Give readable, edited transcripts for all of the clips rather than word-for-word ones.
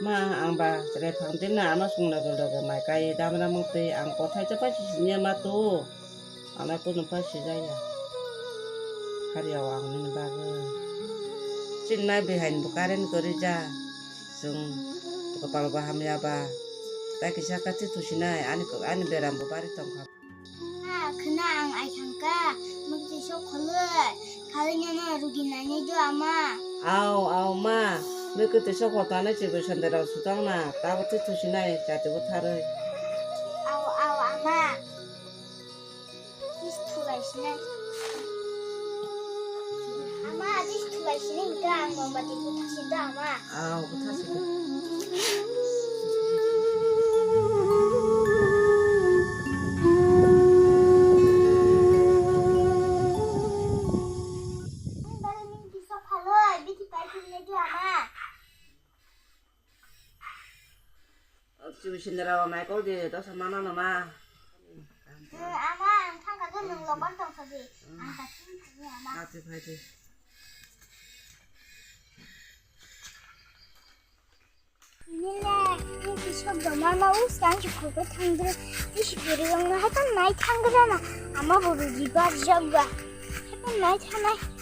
Ma ang ba sere phang tin na ma sung na ga mai kai da ma mong te ang ko thai cha pa chi nya ma tu ana ko no pa chi ja ya har ya wang ni ba ga chin na be hain bu karen ko ri ja sung ko pa ba ham ya ba ta ki sa ka ti tu shi na ani be ram bu ba ri tong kha 그냥 아이상가 먹지 쇼콜릿 가르냐나 루기나니 줘 아마 ao ma me ko te so ko ta na chi be san de ra su tang na ta bu ti tu shi na cha te bu tha re 아우 아마 디스토가 있네 아마 디스토가 있으니까 엄마 디스토 다시도 아마 ao bu tha si 지금 신내라고 말 거기 또 3만 원 엄마. 아마 상가도 능로 번쩍 서지. 아, 진짜 아마. 같이 파이팅. 이닐래 이게 셔도 마마 우스한지 그거 탕들 이시 비리용나 하던 나이 탕그잖아. 아마 모르지 봐 저거. 하던 나이 타나.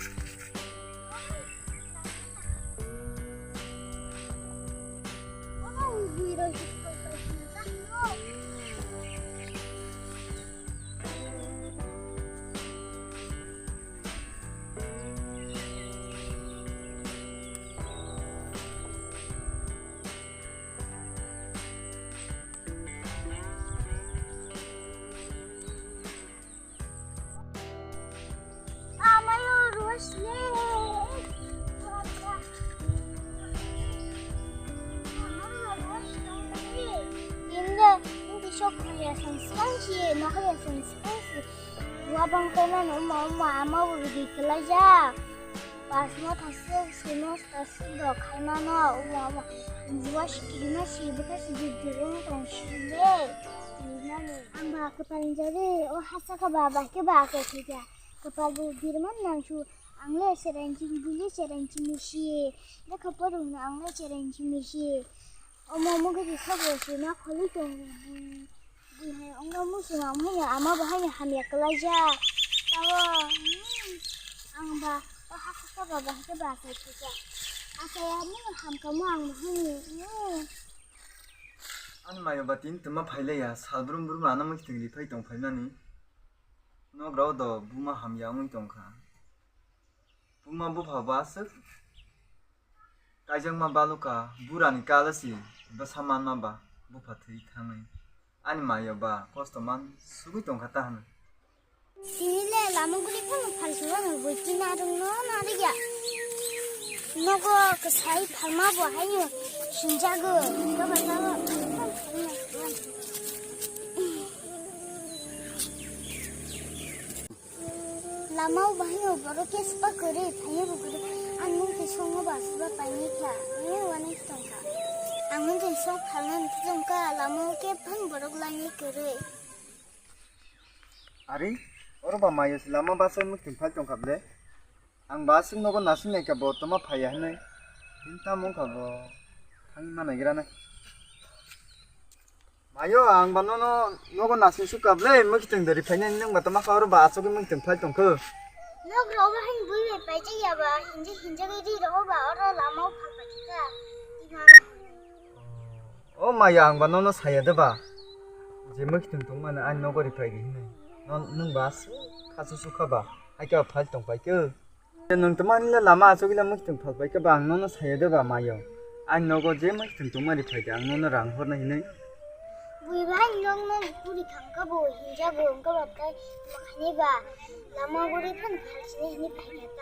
Chocolate and spongy, chocolate and spongy. Wabang kanan umma udah dikelaja. Pas mau tasir sini tasir dok kanan umma jual sikitnya sih bukan sedikit tong sih. Amba kepala jadi hasa ke bawah ke kerja. Kepala dirman langsung angle serencing buli serencing misi. Dah kepala angle serencing misi. 엄마 그게 사고시 나 걸릴 때 엄마 무슨 아무냐 아마 bahanya hamil kelaja tahu angba hakka baba ke bahasa juga asayani ham kamu ang bahani 아니 마요 바틴 뜸마 파일레야 살브름 부름 안 하면 기능 리파이 동 팔면이 너 그러도 부마 함야웅 동카 부마 부 봐봤어 가정만 발로까 부라니 깔았지 버사만만 봐 부파트 이탕이 아니 마요 바 코스터만 수기 동 갔다 하는 Sini lamugu리 편 팔수는 뭐지 나름 나르야 너거 그 사이 팔마보 하요 진짜그 이거 봐봐 라마우 바히오 버럭게 스파 그래 다이어 그래 안문 그 송어 바스바 빠니까 왜 원해 ton가 안문 그 송 팔는 ton가 라마우 판 버럭 라니 그래 아리 어르바 마요 라마 바서 묵팀 팔동 갑래 안 바스 너고 나스니까 뭐 또마 파야 하네 진짜 뭔가 뭐 당만 아니라네 마요 안 바노노 너고 나스 수갑래 묵팀 들이 패는 능 맞다 막 어르 바서 묵팀 팔동 그 너 그러고 한 부위에 빠지야 봐 hinja 그리 러봐 어라 라마우 팔바니까 이거 마야 안 바노노 사야다 봐 이제 묵팀 동만 안 너고 리파이기 했네 넌 바스 가서 수카봐 아까 팔동 파이겨 넌 또만일라 라마 저기라 묵팀 팔바이까 봐 너는 사야다 봐 마요 안 너고 제 묵팀 동만 리파이기 안 너는 랑 허나 있네 부위한 이런는 우리 강가보 hinja 뭔가 봤다 막하니 봐 라마고리 편 팔지네 흔히 팔겠다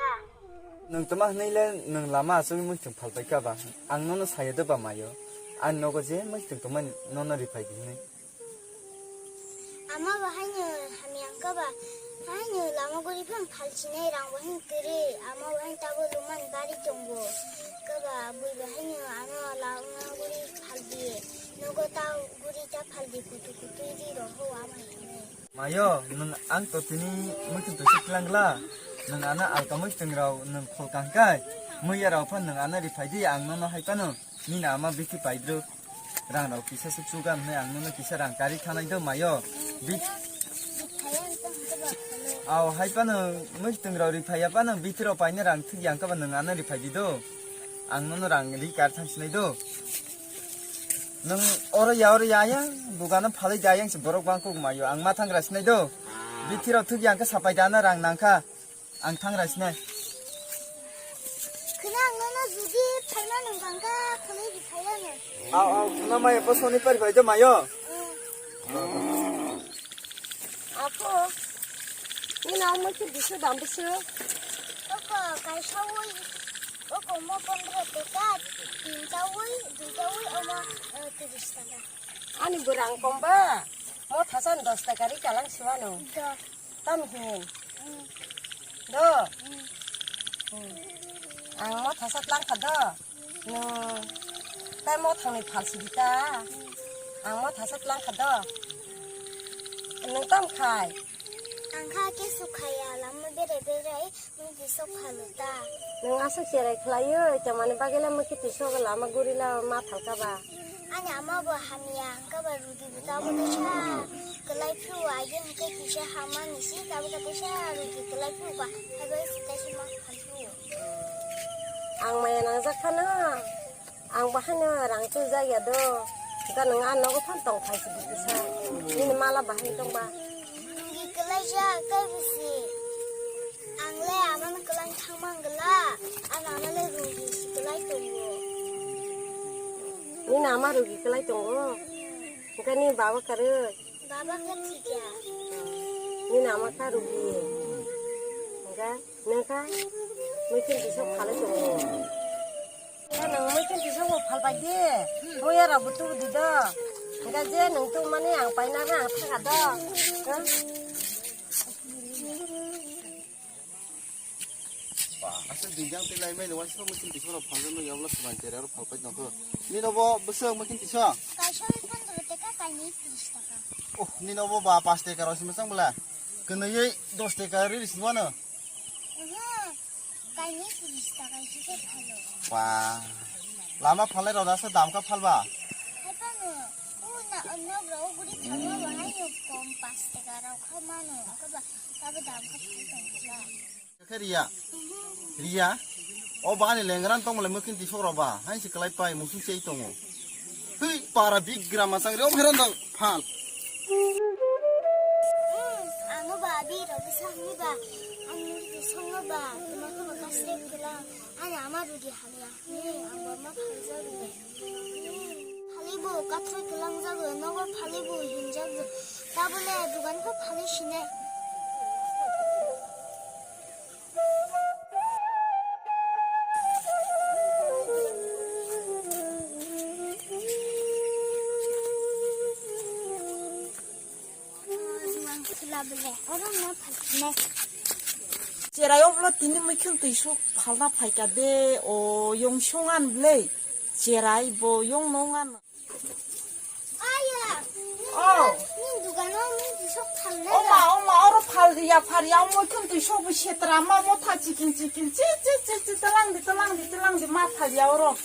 넌 또만 내래 넌 라마 저기 묵팀 팔바이까 봐안 너는 사야다 봐 마요 안 너고 제 묵팀 동만 너는 리파이기 했네 아마 bahanya hamiangka ba hanya lamugo리 편 팔지네랑 와hin 그래 아마 와hin 따고 루만 바리 정보 그봐 부위 bahanya 아마 라마고리 팔디 너고 따 고리 자 팔디 구투구투 이리로 호 아마 있네 마요 넌 안토티니 묵팀 또 시클랑라 넌 아나 알까 묵팀 라우 넌 폴강까이 मैयाराव फान नों आनारि फायदि आं नोंनो हायपानो निना आमा बिथि पाइद्रो रांनाव किसा सुगान नै आं नोंनो किसा रां गारि थानाय दो मायो बि आव हायपानो मैथोंराव रिफायापानो बिथिराव पाइनो रां थि आंकाबा नों आनारि फायदि दो आं नोंनो रां रि कार थांसिनाय दो नों अर याया दुगानो फालै जायांसि बरक बांको मायो आं मा थांग्रासिनाय दो बिथिराव थि आंका सापाय दाना रां नांका आं थांग्रासिनाय 그냥 너는 주디 팔만원 간가 그네기 팔려는 아우 그나마야 버선이 빨리 봐야 마요 아빠 니나 엄마께 미쳐도 안 봤어? 그거 가샤오이 그거 엄마 본드가 때가 진짜오이 엄마 드리시다가 아니 뭐랑 꼼바 뭐 다산 더스타가리 갈랑 시와노 땀히 너 뭐 다섯 랑 가다 너딸뭐 당내 팔수있다 뭐 다섯 랑 가다 너땀 카이 안가 계속 가야 라면 베레베레 문지 속하루다 너 아삭 세라이 클라요 저만에 바게라 먹기 티소가 라마 고리라 마 탈까봐 아니 아마 뭐 하미야 안가봐 루디보다 보다샤 그라이프 아이게 한게 기샤 하마니시 가보다 보샤 루디 그라이프가 해봐야 스테시마 한수 앙마야 낭작하나 앙바하냐 랑투 자야도 그러니까 능 안나고 판똥 팔수 있어 니는 말라 바해 똥바 루디 그라이샤 까비시 앙레 아마는 그라이 탕망글라 아나나레 루디시 그라이 똥고 니는 아마 루기 그라이 똥고 그러니까 니 바바 카르 바바가 티자 니는 아마 카루기 그러니까 내가 mấy chân thì xong phá lấy chồng cái nằng mấy chân thì xong phá bài đi thôi ra bút tu đi đó cái gì nằng tu mà nè ăn bài na ra thằng đó asal dijang tilai mai lewan so mungkin tisoro panggan no yawla seban terero palpai noko ni nobo besok mungkin tiso 가샤오이 본드가 때가 가니 드리시다가 oh ni nobo ba pas te karo simasang bela kena ye 2 te karo ris mana 가니 드리시다가 이제 팔로 wah lama palai roda sa dam ka palba 해봐는 오나 언나브라 우리 잡아봐 하요 봄 파스테가라 카마노 그봐 나도 담가 팔던가 ke ria ria oh ba ni lengran tong le mungkin tisoro ba hai si kalai pai musu sei tongo hui para big gram asang ro heran dang phal 아노바 비라고 상미바 아무리 성어바 그만큼 가스레크랑 아니 아마루디 하냐 아마마 팔자루네 팔리부 까트레 글랑자고 너걸 팔리부 흰자고 따블레 누간가 팔리시네 라블레 어른나 팔리네 제라요 블라 디니 미킬 티쇼 팔나 파이까데 오 용숑안 블레 제라이 보 용농안 아야 어 니 누가 너무 속 팔래 엄마 얼어 팔리야 팔이야 미킬 티쇼 부시더라 마 못하 지킨 찌찌찌찌 떨랑디 마 팔이야 얼어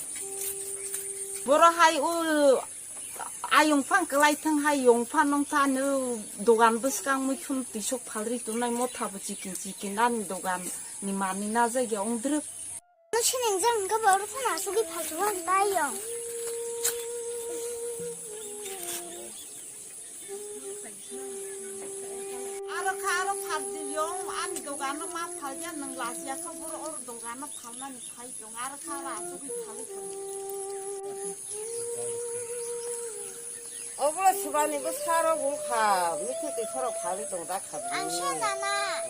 뭐라 하이 우 아용판 그라이팅 하이 용판 농타는 도간 부스강 미킬 티쇼 팔리 또나이 못하부 지킨 난 도간 니 많이 나자게 옹드르 너 신행장 그 바로 판 속이 팔주한 따요 아로 팔지 용 아니 도가는 마 팔지 않는 라시아 커브로 오르 도가는 팔라니 팔죠 아로 카라 속이 팔리죠 어불어 집안이 그 사러 공카 밑에 서로 발이 동다 카비 안 시원하나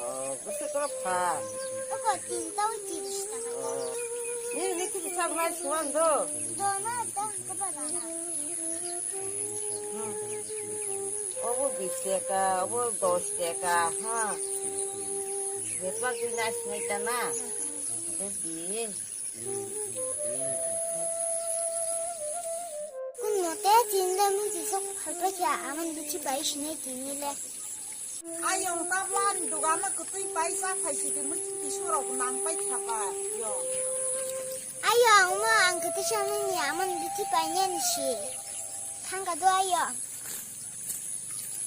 그때 그러 파 그거 띵따오 찌르시다가 니 밑에 참 많이 좋아한다 너는 딱 그거 나나 어부 비스가 어부 도스가 하 몇박이 나시나 있잖아 그지 때 진담이 지속 팔백이야 아만 미치 바이시네 디니래 아용 따블란 도가는 그때 바이사 파이시데 무슨 디쇼라고 낭바이 타봐 요 그때 저는 야만 밑에 빠냐니시 상가도 아요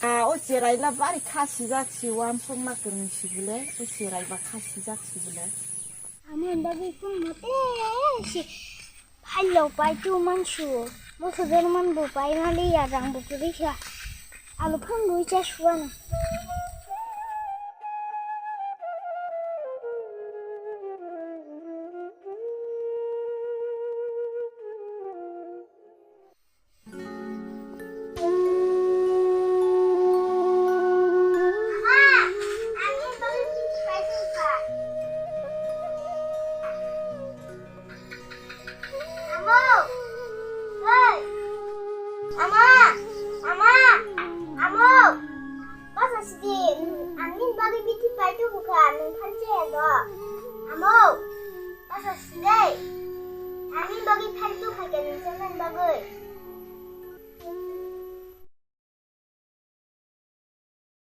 아 어찌라이나 빨리 가시작시 완성 막그는 시불래 어찌라이바 가시작시 불래 아만 나비 좀 못해 팔려 빠이투만 추 모서들만 뭐 빠이나리 야장 부그리샤 알판 루이자 슈와나 Masa sedih, angin bagi biti padu bukan